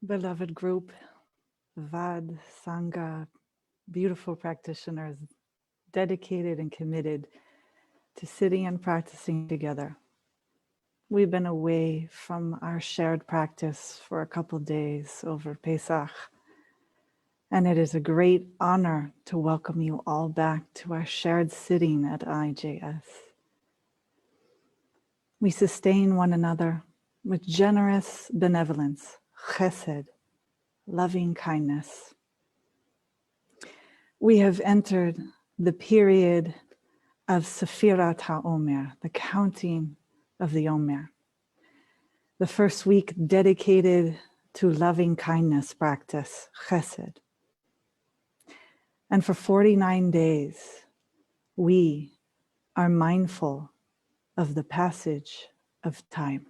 Beloved group, Vad, Sangha, beautiful practitioners, dedicated and committed to sitting and practicing together. We've been away from our shared practice for a couple days over Pesach, and it is a great honor to welcome you all back to our shared sitting at IJS. We sustain one another with generous benevolence, chesed, loving kindness. We have entered the period of Sefirat HaOmer, the counting of the Omer. The first week dedicated to loving kindness practice, chesed. And for 49 days, we are mindful of the passage of time.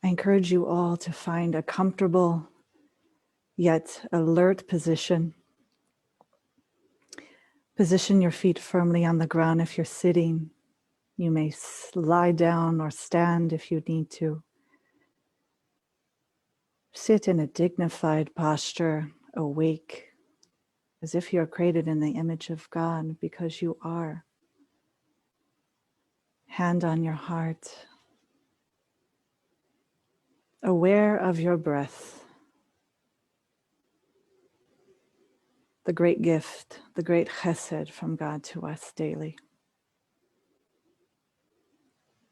I encourage you all to find a comfortable yet alert position. Position your feet firmly on the ground if you're sitting. You may lie down or stand if you need to. Sit in a dignified posture, awake, as if you're created in the image of God, because you are. Hand on your heart. Aware of your breath. The great gift, the great chesed from God to us daily.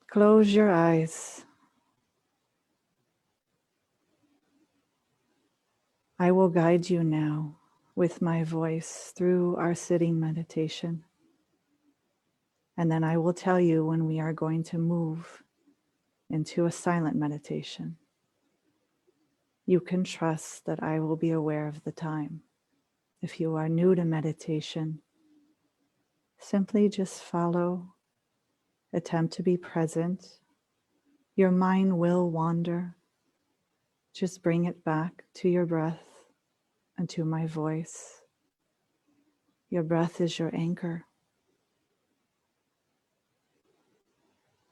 Close your eyes. I will guide you now with my voice through our sitting meditation. And then I will tell you when we are going to move into a silent meditation. You can trust that I will be aware of the time. If you are new to meditation, simply just follow, attempt to be present. Your mind will wander. Just bring it back to your breath and to my voice. Your breath is your anchor.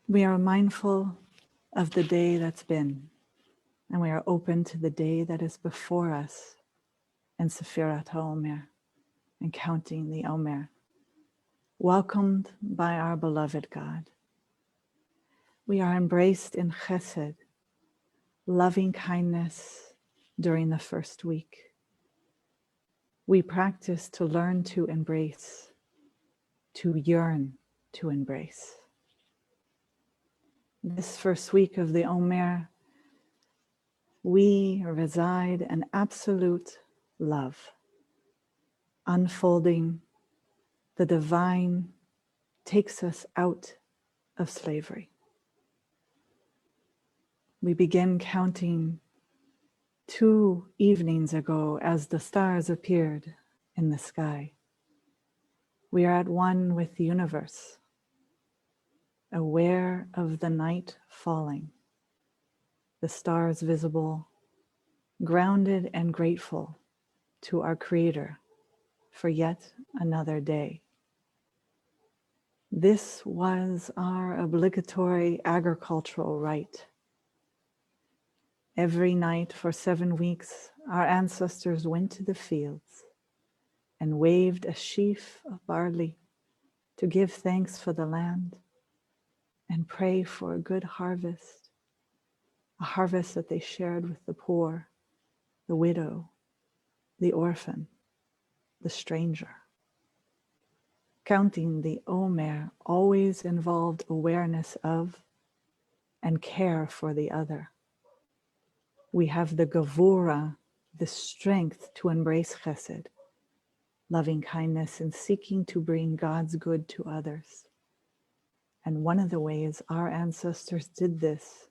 We are mindful of the day that's been, and we are open to the day that is before us in Sefirat HaOmer and counting the Omer, welcomed by our beloved God. We are embraced in chesed, loving kindness during the first week. We practice to learn to embrace, to yearn to embrace. This first week of the Omer, we reside in absolute love, unfolding. The divine takes us out of slavery. We begin counting 2 evenings ago as the stars appeared in the sky. We are at one with the universe, aware of the night falling, the stars visible, grounded and grateful to our Creator for yet another day. This was our obligatory agricultural rite. Every night for 7 weeks, our ancestors went to the fields and waved a sheaf of barley to give thanks for the land and pray for a good harvest, a harvest that they shared with the poor, the widow, the orphan, the stranger. Counting the Omer always involved awareness of and care for the other. We have the gavura, the strength to embrace chesed, loving kindness and seeking to bring God's good to others. And one of the ways our ancestors did this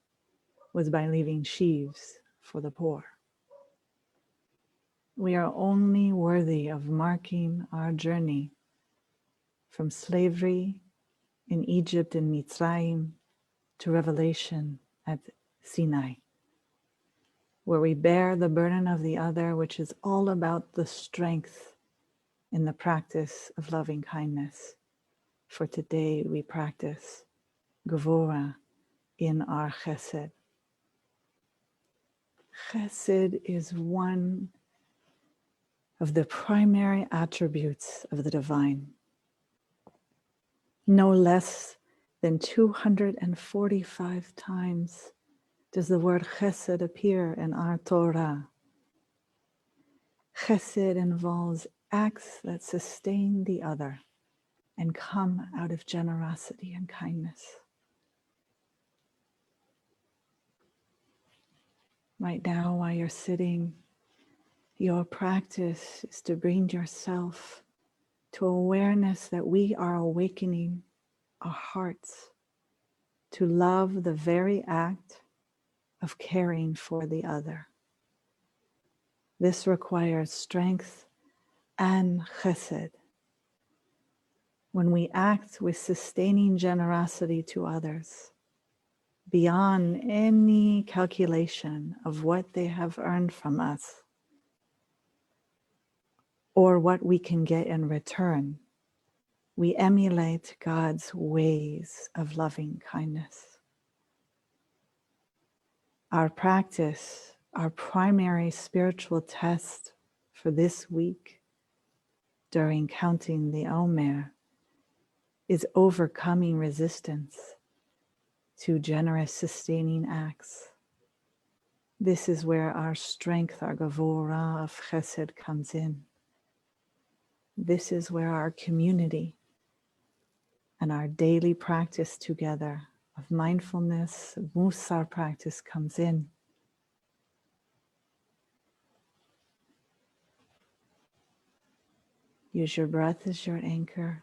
was by leaving sheaves for the poor. We are only worthy of marking our journey from slavery in Egypt and Mitzrayim to revelation at Sinai, where we bear the burden of the other, which is all about the strength in the practice of loving kindness. For today we practice Gevura in our chesed. Chesed is one of the primary attributes of the divine. No less than 245 times does the word chesed appear in our Torah. Chesed involves acts that sustain the other and come out of generosity and kindness. Right now, while you're sitting, your practice is to bring yourself to awareness that we are awakening our hearts to love the very act of caring for the other. This requires strength and chesed. When we act with sustaining generosity to others, beyond any calculation of what they have earned from us or what we can get in return, we emulate God's ways of loving kindness. Our practice, our primary spiritual test for this week during counting the Omer, is overcoming resistance to generous sustaining acts. This is where our strength, our gavura of chesed comes in. This is where our community and our daily practice together of mindfulness, musar practice comes in. Use your breath as your anchor.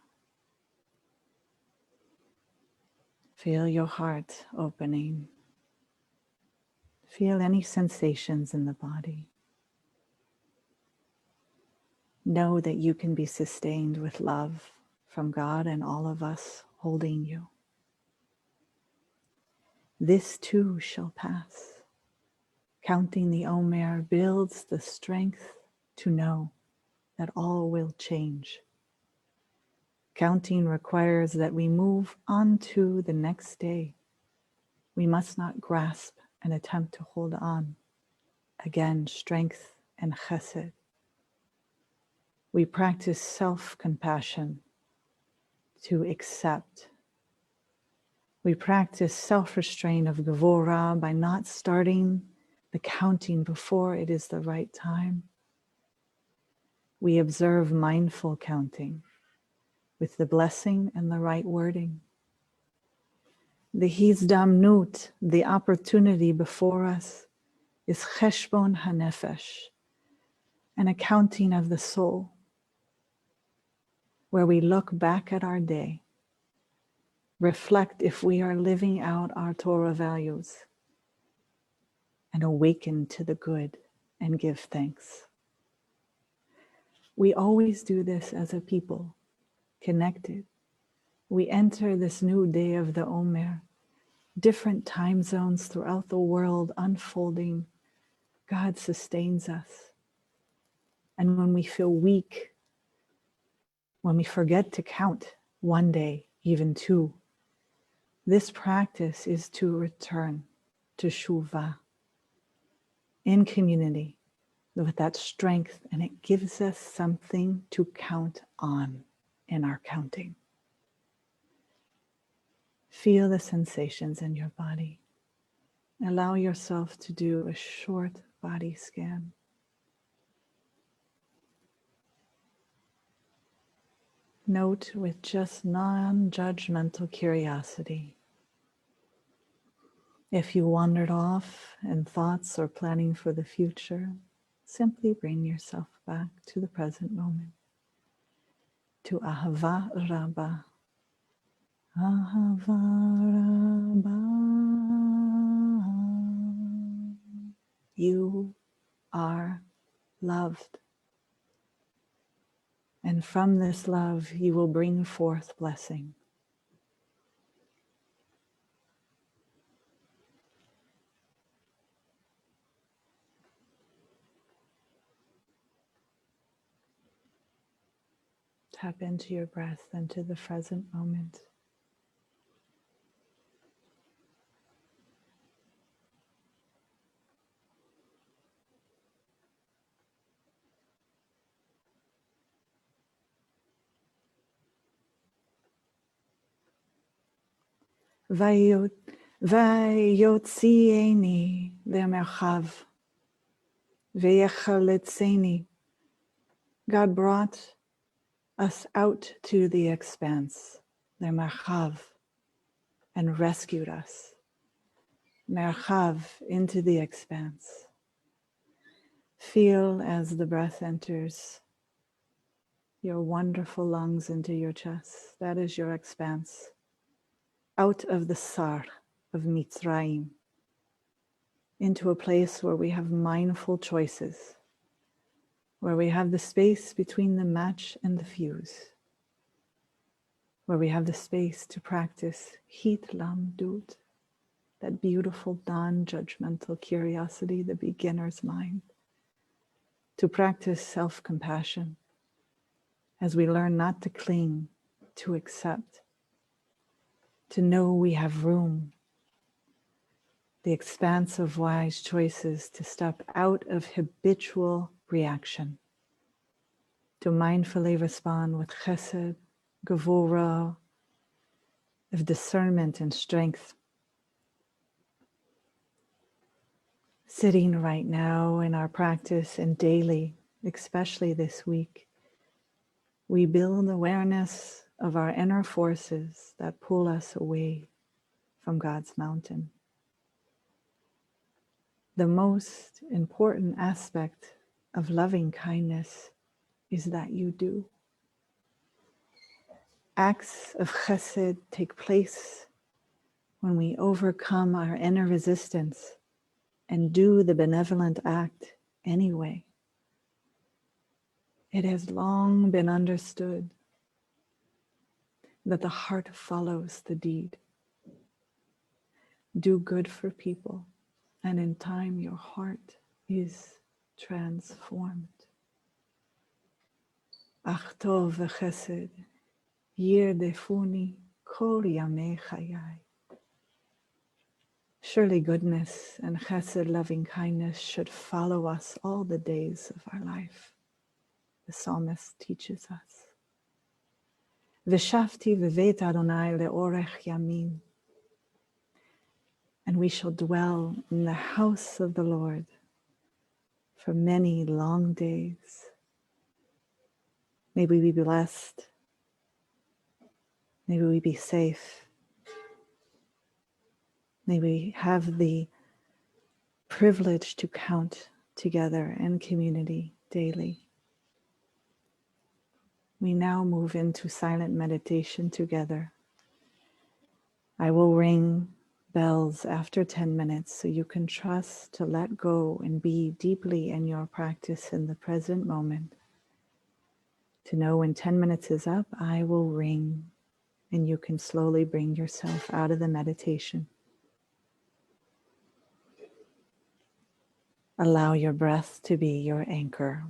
Feel your heart opening. Feel any sensations in the body. Know that you can be sustained with love from God and all of us holding you. This too shall pass. Counting the Omer builds the strength to know that all will change. Counting requires that we move on to the next day. We must not grasp and attempt to hold on. Again, strength and chesed. We practice self-compassion to accept. We practice self-restraint of gevurah by not starting the counting before it is the right time. We observe mindful counting with the blessing and the right wording. The hizdamnut, the opportunity before us, is cheshbon hanefesh, an accounting of the soul, where we look back at our day, reflect if we are living out our Torah values, and awaken to the good and give thanks. We always do this as a people, connected. We enter this new day of the Omer, different time zones throughout the world unfolding. God sustains us. And when we feel weak, when we forget to count one day, even two, this practice is to return to Shuvah in community with that strength, and it gives us something to count on in our counting. Feel the sensations in your body. Allow yourself to do a short body scan. Note with just non-judgmental curiosity. If you wandered off in thoughts or planning for the future, simply bring yourself back to the present moment, to Ahava Rabba. Ahava Rabba. You are loved. And from this love, you will bring forth blessing. Tap into your breath and to the present moment. Vayotzieni lemerchav, veyechalitzeni. God brought us out to the expanse, lemerchav, and rescued us. Merchav, into the expanse. Feel as the breath enters your wonderful lungs into your chest. That is your expanse. Out of the sar of Mitzrayim, into a place where we have mindful choices, where we have the space between the match and the fuse, where we have the space to practice hit lam dut, that beautiful non-judgmental curiosity, the beginner's mind, to practice self-compassion as we learn not to cling, to accept, to know we have room, the expanse of wise choices to step out of habitual reaction, to mindfully respond with chesed, gevura, of discernment and strength. Sitting right now in our practice and daily, especially this week, we build awareness of our inner forces that pull us away from God's mountain. The most important aspect of loving kindness is that you do. Acts of chesed take place when we overcome our inner resistance and do the benevolent act anyway. It has long been understood that the heart follows the deed. Do good for people, and in time your heart is transformed. Ach tov v'chesed yirdefuni kol yamei chayai. Surely goodness and chesed, loving kindness, should follow us all the days of our life. The psalmist teaches us. V'shavti v'vet Adonai le'orech yamin. And we shall dwell in the house of the Lord for many long days. May we be blessed. May we be safe. May we have the privilege to count together in community daily. We now move into silent meditation together. I will ring bells after 10 minutes so you can trust to let go and be deeply in your practice in the present moment. To know when 10 minutes is up, I will ring and you can slowly bring yourself out of the meditation. Allow your breath to be your anchor.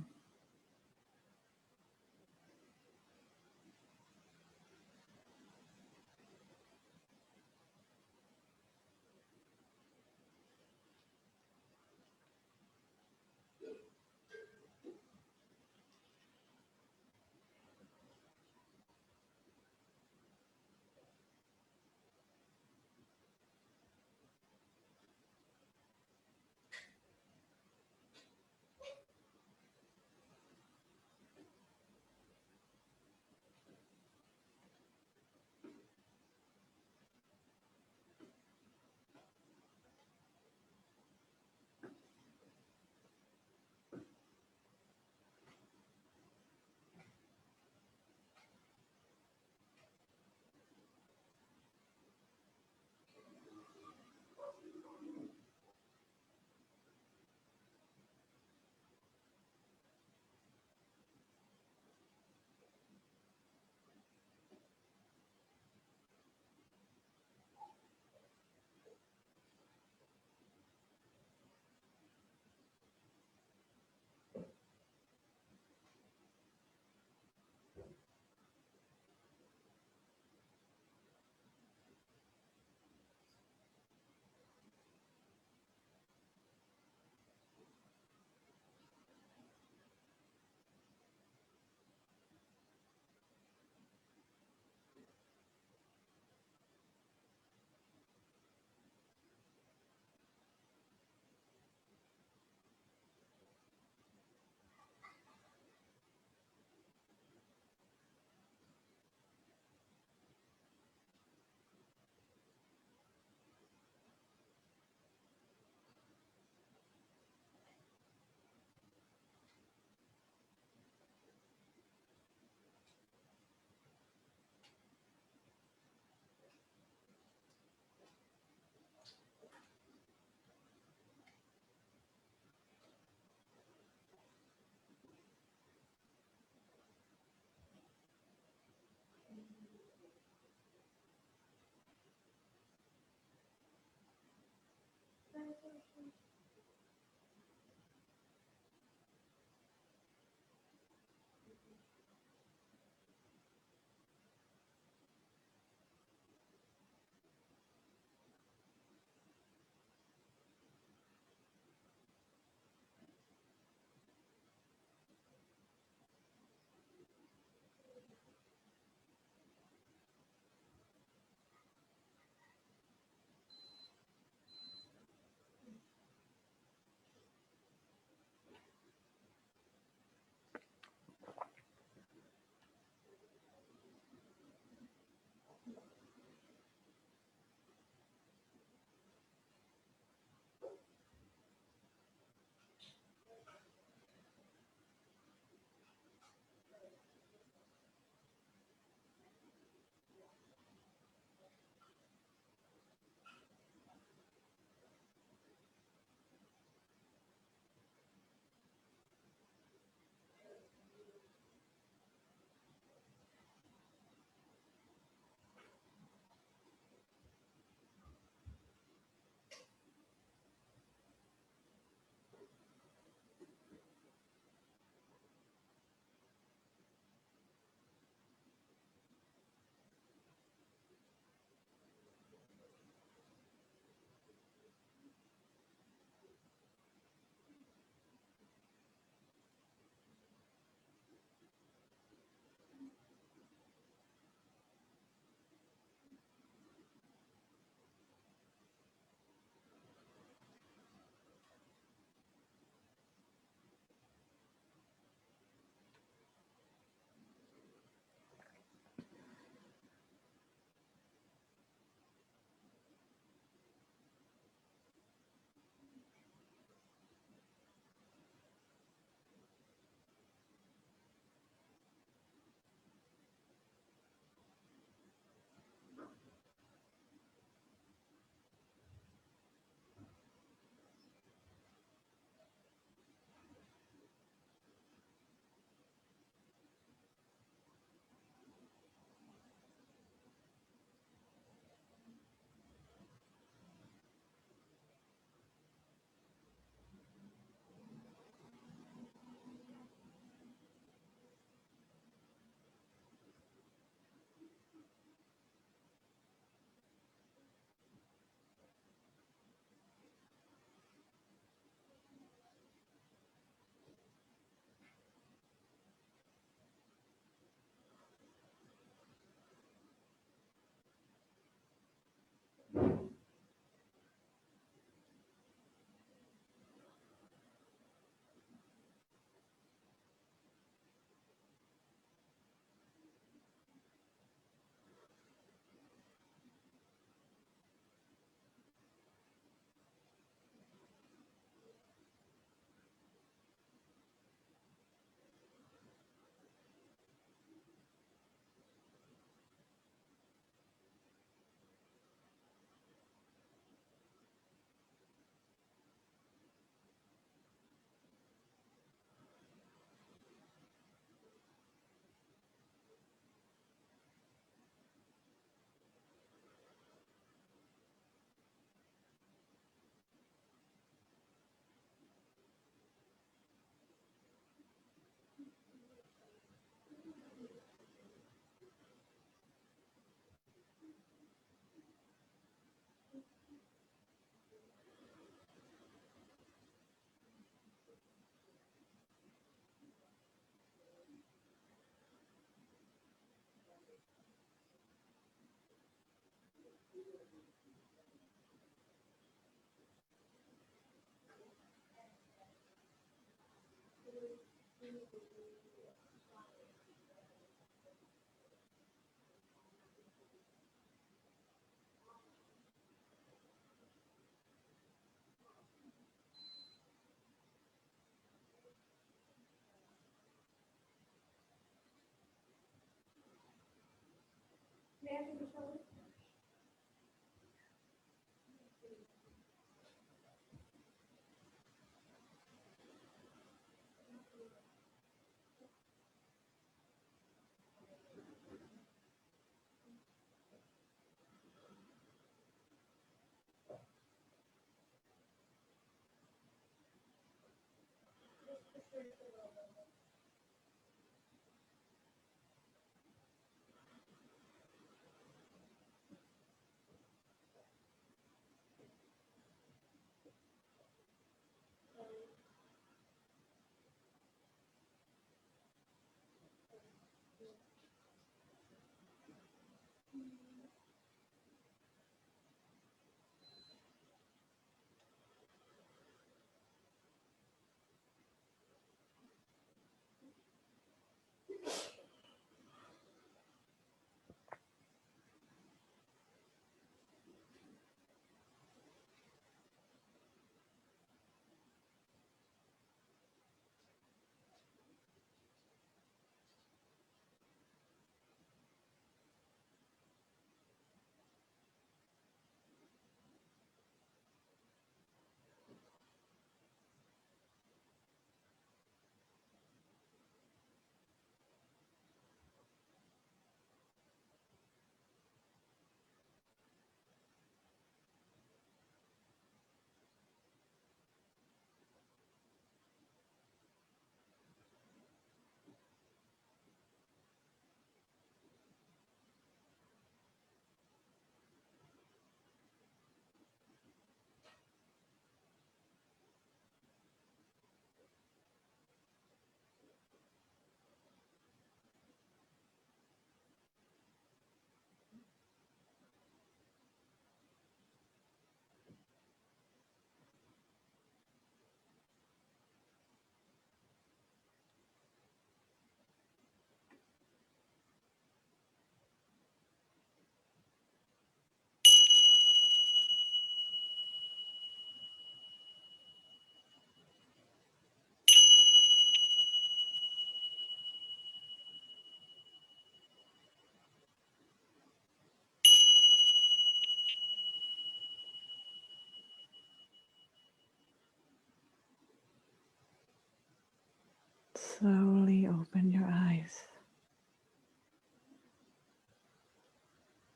Slowly open your eyes.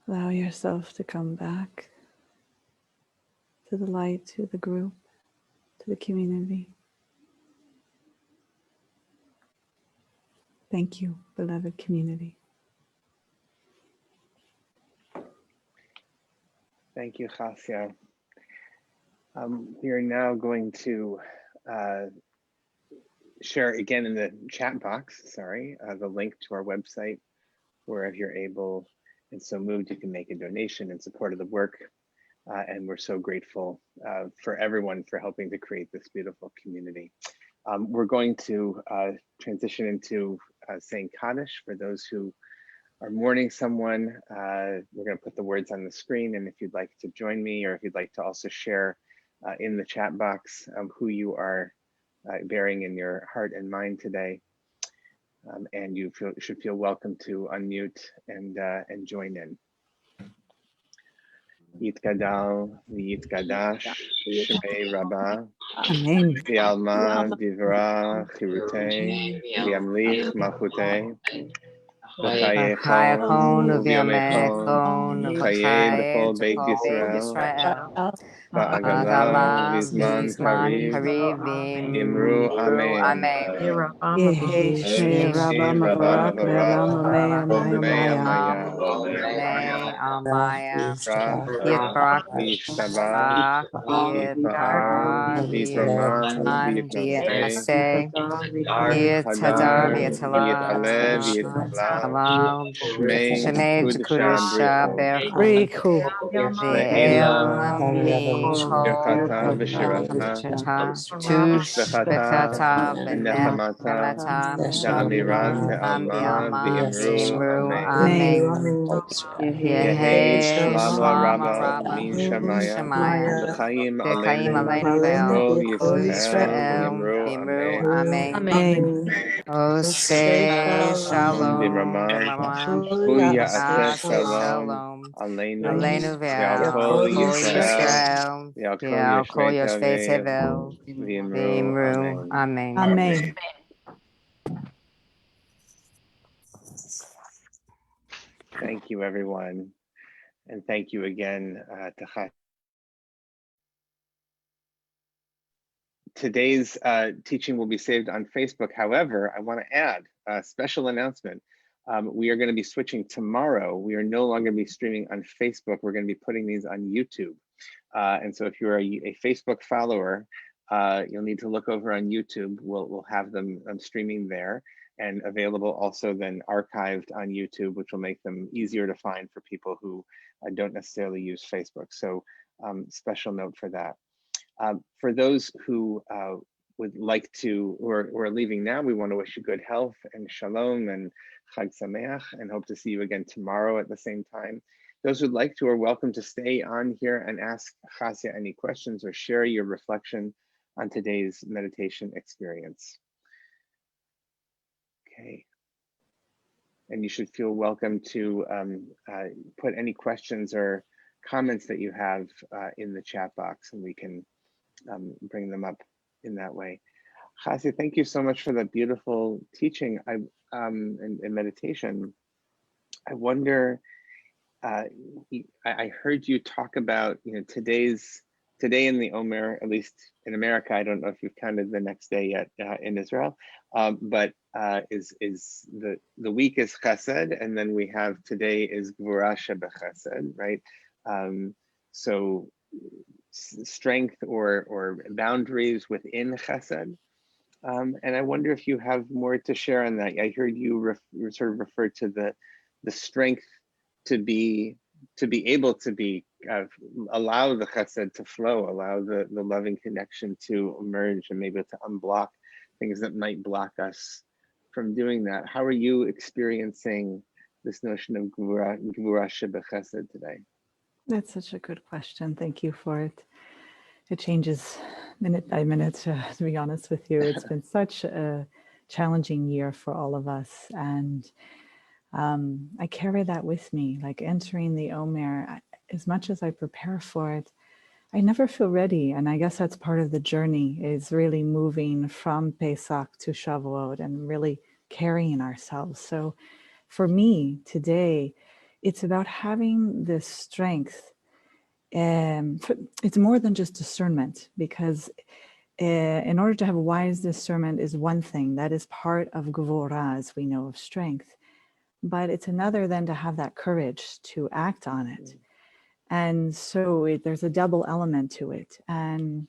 Allow yourself to come back to the light, to the group, to the community. Thank you, beloved community. Thank you, Chasya. We are now going to share again in the chat box, the link to our website, where if you're able and so moved, you can make a donation in support of the work. And we're so grateful for everyone for helping to create this beautiful community. We're going to transition into saying Kaddish for those who are mourning someone. We're going to put the words on the screen, and if you'd like to join me, or if you'd like to also share in the chat box who you are bearing in your heart and mind today, and you should feel welcome to unmute and join in. Yitgadal v'yitgadash shmei Rabba Amen. v'alma divra chirutei v'yamlich malchutei V'chayachon v'chayechon u'v'yamechon v'chaye b'chol u'v'chayet beit b'chol Beit Yisrael Yisrael v'agala Agala v'zman v'zman kariv kariv imru v'imru amen. amen. Yehi Shmei Rabba Yehi Rabba Mabarak Mabarak Ve'elam Amaya Maya U'mei Maya. Amaya May Amaya Yisrach Yitbarak v'yishtabach v'yitpa'al Yitbarak v'yitramam v'yitnaseh Nase Yitadar v'yitchadar V'yitala v'yit'aleh v'yit'halal Halal Shmei Shemay Kudasham Kudusha Brichu Berchu Riku. Ve'ela Ve'el Birchata v'shirata Tush V'shbechata Bekata v'nechamata Benemata V'amiran v'alma Ambialma v'imru V'imru Amen. Amen. Yehi Yehe Shlama Shlama Rabba Rabba Min Min Shamaya Shemaya V'chaim V'chaim Aleinu Aleinu V'kol Ve'al Kol Yisrael Yisrael V'imru V'imru Amen. Amen. Amen. Ose Shalom V'ramav V'ramav Hu Ya'aseh Ase Shalom Shalom Aleinu Aleinu V'al Ve'al Kol Kol Yisrael Yisrael V'al Kol V'al Kol Yoshvei Yoshvei Tevel Tevel V'imru V'imru Amen. Amen. Amen. Thank you, everyone. And thank you again to today's teaching will be saved on Facebook. However, I want to add a special announcement. We are going to be switching tomorrow. We are no longer be streaming on Facebook. We're going to be putting these on YouTube. And so if you're a Facebook follower, you'll need to look over on YouTube. We'll have them streaming there and available also then archived on YouTube, which will make them easier to find for people who don't necessarily use Facebook. So special note for that. For those who would like to, or are leaving now, we want to wish you good health and shalom and chag sameach, and hope to see you again tomorrow at the same time. Those who'd like to are welcome to stay on here and ask Chasya any questions or share your reflection on today's meditation experience. Okay. And you should feel welcome to put any questions or comments that you have in the chat box, and we can bring them up in that way. Chasya, thank you so much for that beautiful teaching and meditation. I wonder, I heard you talk about, today in the Omer, at least in America, I don't know if you've counted the next day yet in Israel, but is the week is Chesed, and then we have today is Gvura Shebechesed, right? So strength or boundaries within Chesed. And I wonder if you have more to share on that. I heard you sort of refer to the strength to be able to be allow the chesed to flow, allow the loving connection to emerge, and maybe to unblock things that might block us from doing that. How are you experiencing this notion of gvura shebechesed today? That's such a good question. Thank you for it. It changes minute by minute, to be honest with you. It's been such a challenging year for all of us. And I carry that with me, like entering the Omer. As much as I prepare for it, I never feel ready. And I guess that's part of the journey, is really moving from Pesach to Shavuot and really carrying ourselves. So for me today, it's about having this strength. It's more than just discernment, because in order to have wise discernment is one thing. That is part of Gevurah, as we know, of strength. But it's another then to have that courage to act on it. And so there's a double element to it. And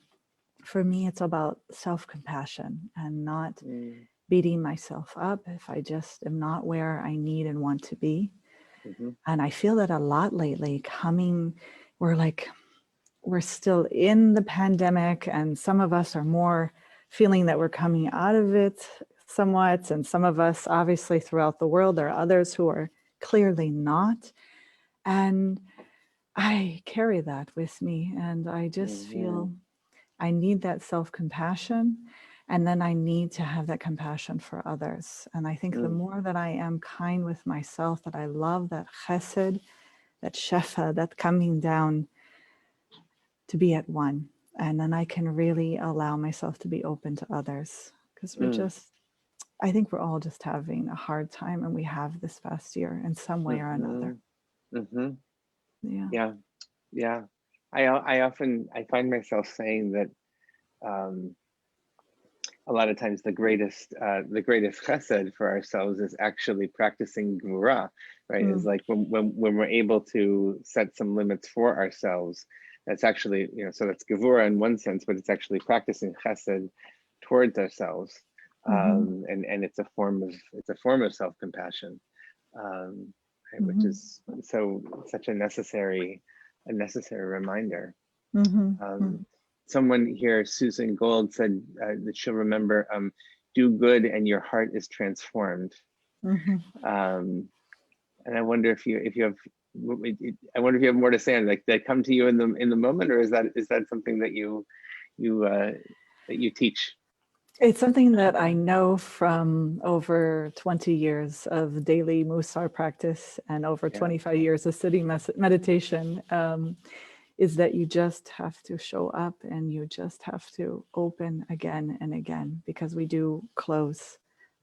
for me, it's about self-compassion and not beating myself up if I just am not where I need and want to be. And I feel that a lot lately we're still in the pandemic, and some of us are more feeling that we're coming out of it somewhat, and some of us obviously throughout the world. There are others who are clearly not, and I carry that with me, and I just feel I need that self-compassion, and then I need to have that compassion for others. And I think the more that I am kind with myself, that I love that chesed, that shefa, that coming down to be at one, and then I can really allow myself to be open to others, because I think we're all just having a hard time, and we have this past year in some way or another. Yeah. I find myself saying that a lot of times the greatest chesed for ourselves is actually practicing gvura, right? Is like when we're able to set some limits for ourselves. That's actually, so that's gevura in one sense, but it's actually practicing chesed towards ourselves, and it's a form of self-compassion, right? Which is such a necessary reminder. Someone here, Susan Gold, said that she'll remember, do good and your heart is transformed. And I wonder if you have more to say on, like, that come to you in the moment, or is that something that you teach? It's something that I know from over 20 years of daily Musar practice and over 25 years of sitting meditation, is that you just have to show up, and you just have to open again and again, because we do close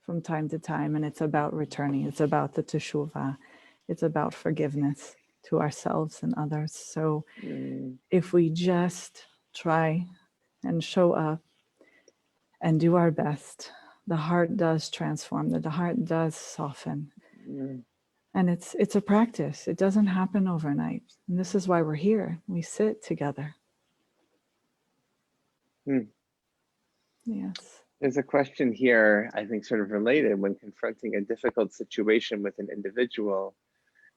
from time to time, and it's about returning. It's about the teshuvah. It's about forgiveness to ourselves and others. So if we just try and show up and do our best. The heart does transform, the heart does soften. Mm. And it's a practice. It doesn't happen overnight. And this is why we're here. We sit together. Mm. Yes. There's a question here, I think sort of related, when confronting a difficult situation with an individual,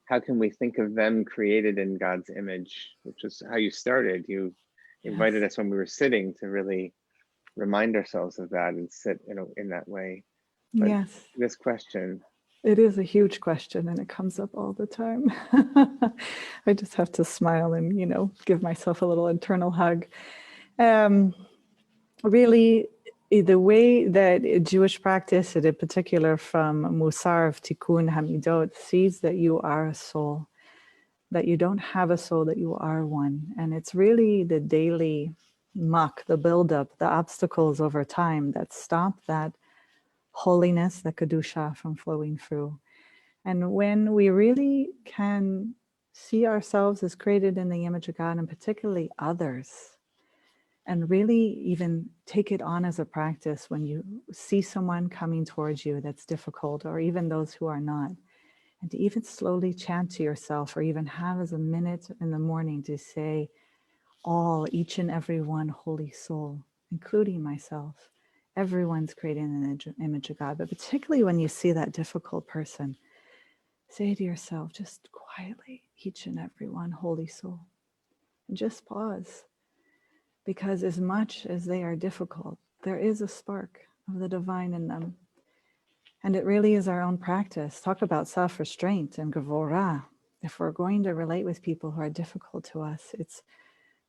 how can we think of them created in God's image, which is how you started. You invited us when we were sitting to really remind ourselves of that and sit in that way. But Yes. this question. It is a huge question and it comes up all the time. I just have to smile and, give myself a little internal hug. Really, the way that Jewish practice, in particular from Musar of Tikkun Hamidot, sees that you are a soul, that you don't have a soul, that you are one. And it's really the daily muck, the buildup, the obstacles over time that stop that holiness, the Kedusha, from flowing through. And when we really can see ourselves as created in the image of God, and particularly others, and really even take it on as a practice when you see someone coming towards you that's difficult, or even those who are not, and to even slowly chant to yourself, or even have as a minute in the morning to say, each and every one, holy soul, including myself. Everyone's created in the image of God, but particularly when you see that difficult person, say to yourself, just quietly, each and every one, holy soul, and just pause. Because as much as they are difficult, there is a spark of the divine in them. And it really is our own practice. Talk about self-restraint and gevurah. If we're going to relate with people who are difficult to us, it's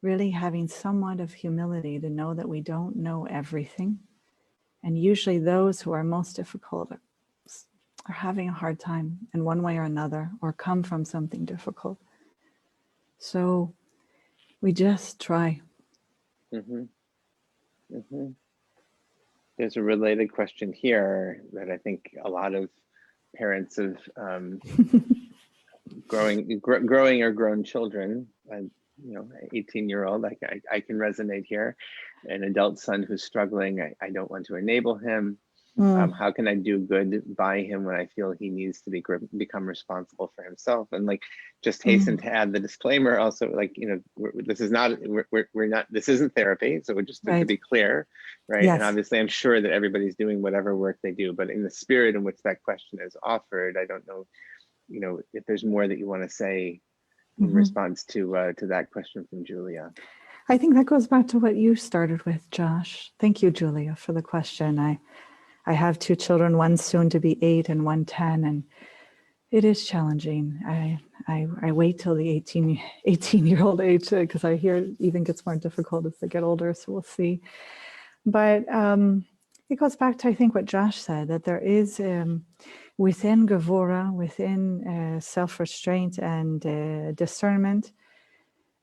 really having somewhat of humility to know that we don't know everything. And usually those who are most difficult are having a hard time in one way or another, or come from something difficult. So we just try. Mm-hmm. Mm-hmm. There's a related question here that I think a lot of parents of growing or grown children, 18-year-old, I can resonate here. An adult son who's struggling, I don't want to enable him. How can I do good by him when I feel he needs to become responsible for himself? And just hasten to add the disclaimer also, this isn't therapy. So just to be clear, right? Yes. And obviously I'm sure that everybody's doing whatever work they do, but in the spirit in which that question is offered, I don't know, if there's more that you want to say in response to that question from Julia. I think that goes back to what you started with, Josh. Thank you, Julia, for the question. I have two children, one soon to be 8 and one 10, and it is challenging. I wait till the 18-year-old age because I hear it even gets more difficult as they get older, so we'll see. But it goes back to, I think, what Josh said, that there is within Gevurah, within self-restraint and discernment,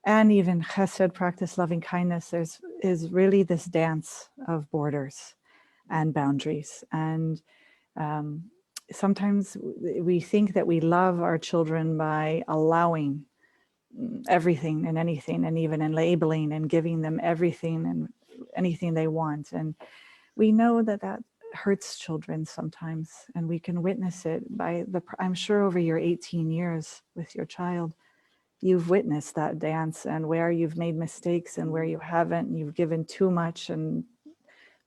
and even chesed, practice loving kindness, is really this dance of borders and boundaries. And sometimes we think that we love our children by allowing everything and anything, and even in labeling and giving them everything and anything they want. And we know that hurts children sometimes, and we can witness it I'm sure over your 18 years with your child, you've witnessed that dance, and where you've made mistakes and where you haven't, and you've given too much and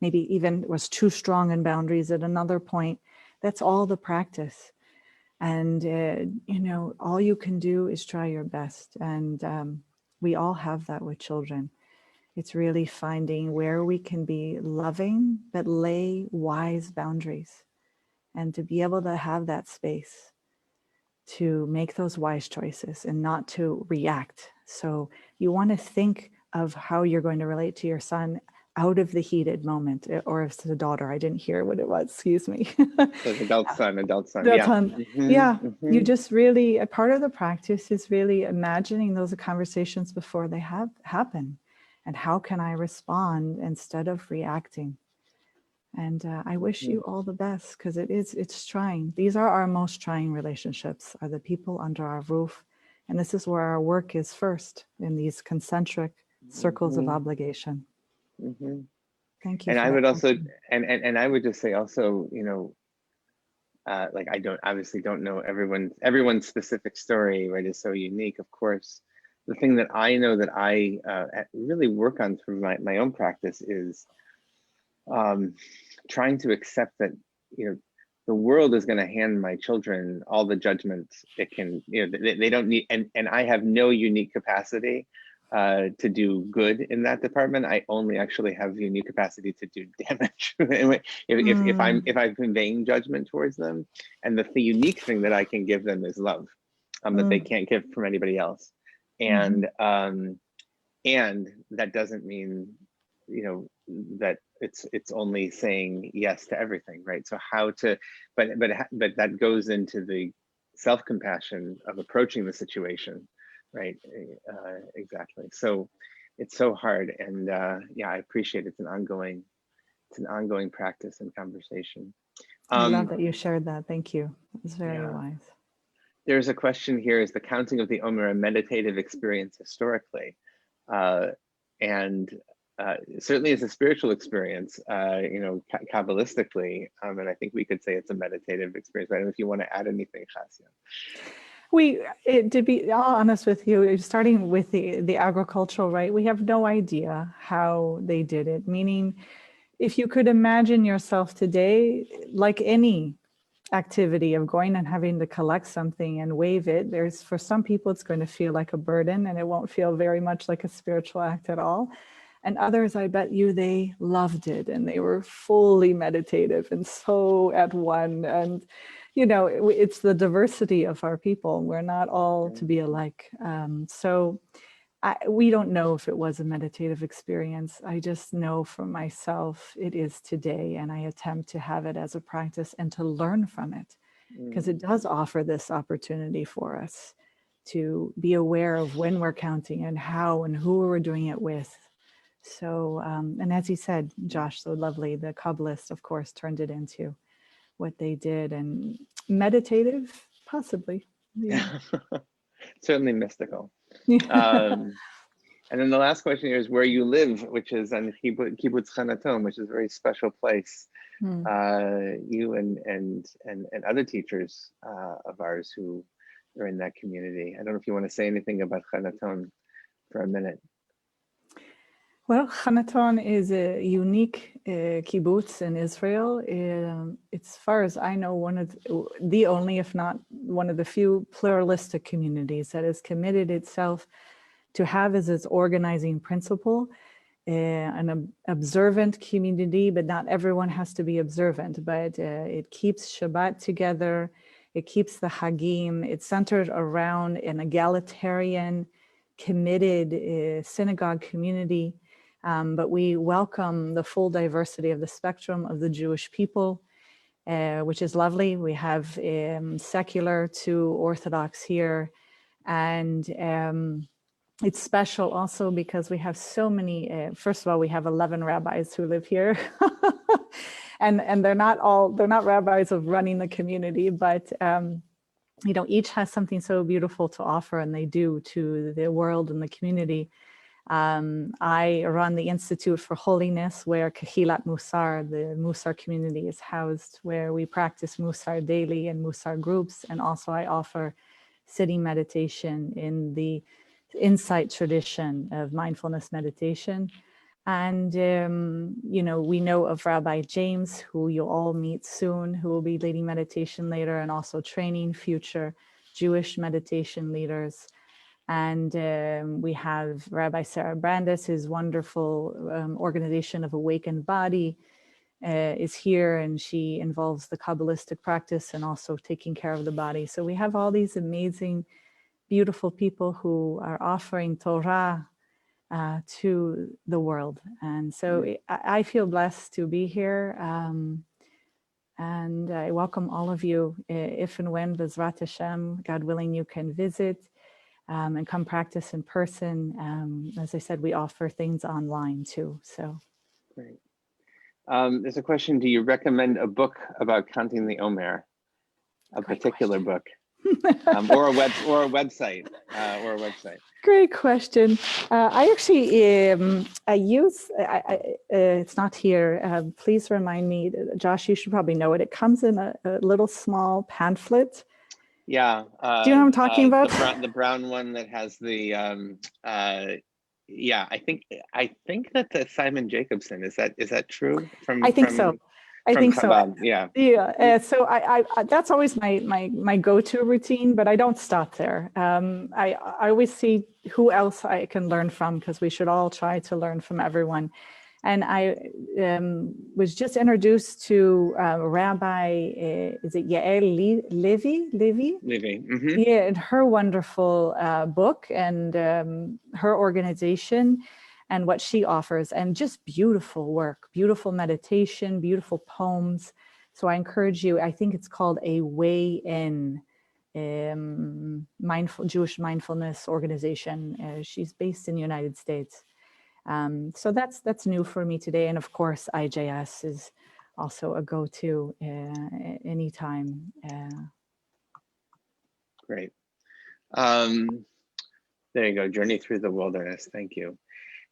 maybe even was too strong in boundaries at another point. That's all the practice. And, all you can do is try your best. And we all have that with children. It's really finding where we can be loving, but lay wise boundaries, and to be able to have that space to make those wise choices and not to react. So you want to think of how you're going to relate to your son out of the heated moment, or if it's a daughter, I didn't hear what it was, excuse me. Adult son, yeah. You just really, a part of the practice is really imagining those conversations before they happen, and how can I respond instead of reacting. And I wish you all the best, because it's trying. These are our most trying relationships, are the people under our roof. And this is where our work is first, in these concentric circles of obligation. Thank you And for I would that also, question. and I would just say also, like I obviously don't know everyone's specific story, right, is so unique, of course. The thing that I know that I really work on through my own practice is trying to accept that, the world is going to hand my children all the judgment it can, they don't need, and I have no unique capacity to do good in that department. I only actually have unique capacity to do damage if I'm conveying judgment towards them. And the unique thing that I can give them is love, that they can't get from anybody else. And and that doesn't mean, that it's only saying yes to everything, right? So how to, but that goes into the self-compassion of approaching the situation, right? Exactly. So it's so hard, and yeah, I appreciate it's an ongoing practice and conversation. I love that you shared that. Thank you. It's very Yeah. wise. There's a question here: is the counting of the Omer a meditative experience historically? And certainly as a spiritual experience, Kabbalistically, and I think we could say it's a meditative experience. I don't know if you want to add anything, Chasya. To be all honest with you, starting with the agricultural, right? We have no idea how they did it. Meaning, if you could imagine yourself today, like any activity of going and having to collect something and wave it, for some people it's going to feel like a burden, and it won't feel very much like a spiritual act at all. And others, I bet you, they loved it and they were fully meditative and so at one. And it's the diversity of our people. We're not all to be alike. So we don't know if it was a meditative experience. I just know for myself it is today, and I attempt to have it as a practice and to learn from it, because it does offer this opportunity for us to be aware of when we're counting and how and who we're doing it with. So, and as you said, Josh, so lovely, the Kabbalists, of course, turned it into what they did. And meditative, possibly. Yeah. Certainly mystical. And then the last question here is where you live, which is on Kibbutz Chanaton, which is a very special place. You and other teachers of ours who are in that community. I don't know if you want to say anything about Chanaton for a minute. Well, Chanaton is a unique kibbutz in Israel. It's, as far as I know, one of the only, if not one of the few, pluralistic communities that has committed itself to have as its organizing principle an observant community, but not everyone has to be observant, but it keeps Shabbat together, it keeps the Hagim, it's centered around an egalitarian, committed synagogue community, but we welcome the full diversity of the spectrum of the Jewish people, which is lovely. We have secular to Orthodox here, and it's special also because we have so many, first of all, we have 11 rabbis who live here. and they're not rabbis of running the community, but each has something so beautiful to offer, and they do, to the world and the community. I run the Institute for Holiness, where Kahilat Musar, the Musar community, is housed, where we practice Musar daily in Musar groups. And also I offer sitting meditation in the insight tradition of mindfulness meditation. And, we know of Rabbi James, who you'll all meet soon, who will be leading meditation later and also training future Jewish meditation leaders. And we have Rabbi Sarah Brandes, his wonderful organization of Awakened Body is here, and she involves the Kabbalistic practice and also taking care of the body. So we have all these amazing, beautiful people who are offering Torah to the world. And so I feel blessed to be here. And I welcome all of you, if and when, Bezrat Hashem, God willing, you can visit and come practice in person. As I said, we offer things online too. So great. There's a question: do you recommend a book about counting the Omer? A particular book? or a website, or a website. Great question. I actually I use. It's not here. Please remind me, Josh. You should probably know it. It comes in a little small pamphlet. Yeah. Do you know what I'm talking about? The brown one that has the. Yeah, I think that's Simon Jacobson. Is that true? I think so. I think Chabad. so. Yeah. Yeah. So I that's always my go-to routine, but I don't stop there. I always see who else I can learn from, because we should all try to learn from everyone. And I was just introduced to Rabbi, is it Yael Levy? Mm-hmm. Yeah, and her wonderful book and her organization and what she offers, and just beautiful work, beautiful meditation, beautiful poems. So I encourage you. I think it's called A Way In, Jewish mindfulness organization. She's based in the United States. So that's new for me today. And of course, IJS is also a go-to anytime. Great. There you go. Journey through the wilderness. Thank you.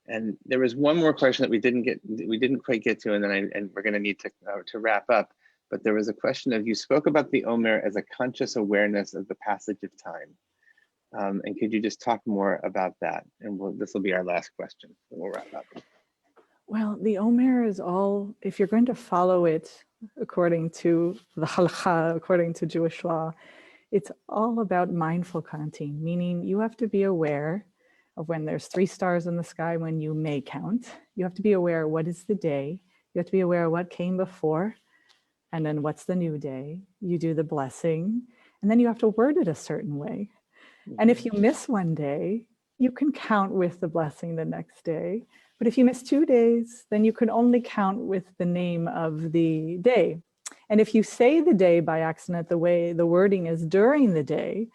And there was one more question that we didn't quite get to, and then we're going to need to wrap up. But there was a question of, you spoke about the Omer as a conscious awareness of the passage of time. And could you just talk more about that? And this will be our last question, and we'll wrap up. Well, the Omer is all, if you're going to follow it according to the halakha, according to Jewish law, it's all about mindful counting, meaning you have to be aware of when there's 3 stars in the sky, when you may count. You have to be aware what is the day. You have to be aware of what came before, and then what's the new day. You do the blessing, and then you have to word it a certain way. And if you miss one day, you can count with the blessing the next day. But if you miss 2 days, then you can only count with the name of the day. And if you say the day by accident, the way the wording is during the day,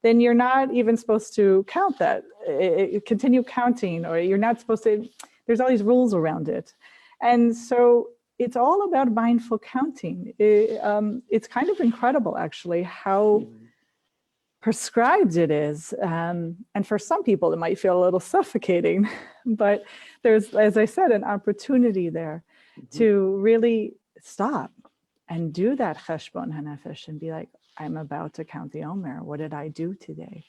then you're not even supposed to count that. Continue counting, or you're not supposed to, there's all these rules around it. And so it's all about mindful counting. It's kind of incredible, actually, how prescribed it is. And for some people, it might feel a little suffocating, but there's, as I said, an opportunity there to really stop and do that cheshbon hanefesh and be like, I'm about to count the Omer. What did I do today?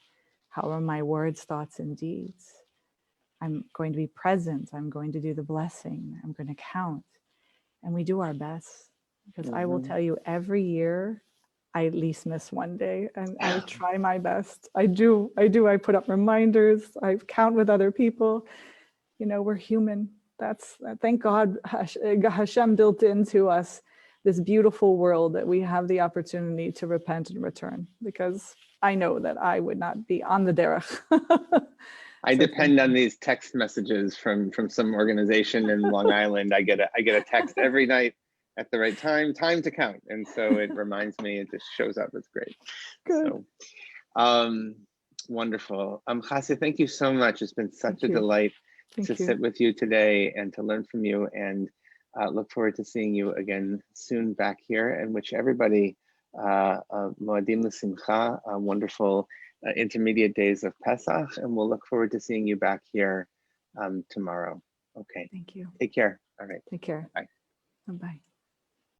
How are my words, thoughts, and deeds? I'm going to be present. I'm going to do the blessing. I'm going to count. And we do our best, because I will tell you, every year, I at least miss one day, and I try my best. I do. I put up reminders. I count with other people. You know, we're human. Thank God Hashem built into us this beautiful world that we have the opportunity to repent and return, because I know that I would not be on the derech. I depend on these text messages from some organization in Long Island. I get a text every night at the right time to count. And so it reminds me, it just shows up. It's great. Good. So wonderful. Chasya, thank you so much. It's been such a delight to sit with you today and to learn from you, and look forward to seeing you again soon back here, and wish everybody Moadim L'Simcha, wonderful intermediate days of Pesach, and we'll look forward to seeing you back here tomorrow. Okay. Thank you. Take care. All right. Take care. Bye. Bye-bye.